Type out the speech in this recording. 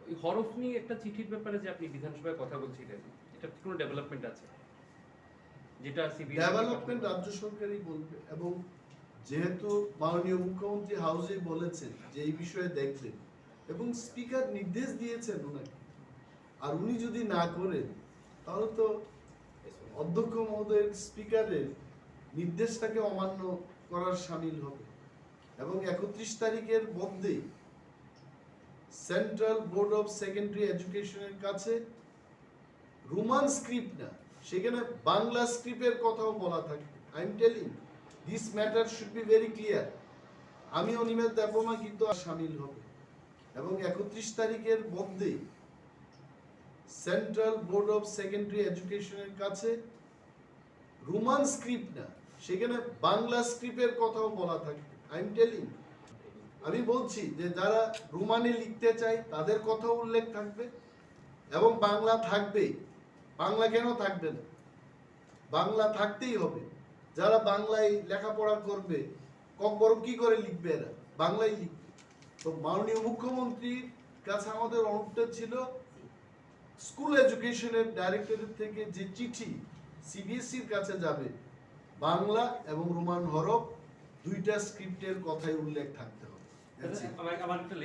ওই হরফ নিয়ে একটা চিঠির ব্যাপারে যে আপনি বিধানসভায় কথা বলছিলেন, এটা কি কোনো ডেভেলপমেন্ট আছে? যেটা ডেভেলপমেন্ট রাজ্য সরকারই বলবে, এবং যেহেতু মাননীয় মুখ্যমন্ত্রী হাউসে বলেছেন যে এই বিষয়ে দেখবেন এবং স্পিকার নির্দেশ দিয়েছেন ওনাকে, আর উনি যদি না করেন তাহলে তো অধ্যক্ষ মহোদয়ের স্পিকারের নির্দেশটাকে অমান্য করার শামিল হবে। এবং 31 তারিখের মধ্যেই সেন্ট্রাল বোর্ড অফ সেকেন্ডারি এডুকেশনের কাছে রোমান স্ক্রিপ্ট না, সেখানে বাংলা স্ক্রিপ্টের কথাও বলা থাকে। I am telling this matter should be very clear. আমি অনিমেষ দেববর্মা কিন্তু শামিল হবে, এবং 31 তারিখের মধ্যেই সেন্ট্রাল বোর্ড অফ সেকেন্ডারি এডুকেশনের কাছে রোমান স্ক্রিপ্ট না, সেখানে বাংলা স্ক্রিপ্টের কথাও বলা থাকে। আই এম টেলিং, আমি বলছি যে যারা রোমানে লিখতে চায় তাদের কথাও উল্লেখ থাকবে, এবং বাংলা থাকবে। বাংলা কেন থাকবে না? বাংলা থাকতেই হবে। যারা বাংলায় লেখাপড়া করবে, ককবরক কি করে লিখবে? এরা বাংলায় লিখবে। তো মাননীয় মুখ্যমন্ত্রীর কাছে আমাদের অনুরোধ ছিল, স্কুল এডুকেশনের ডাইরেক্টরেট থেকে যে চিঠি সিবিএসইর কাছে যাবে, বাংলা এবং রোমান হরফ দুইটা স্ক্রিপ্টের কথাই উল্লেখ থাকতে হবে। আমার একটা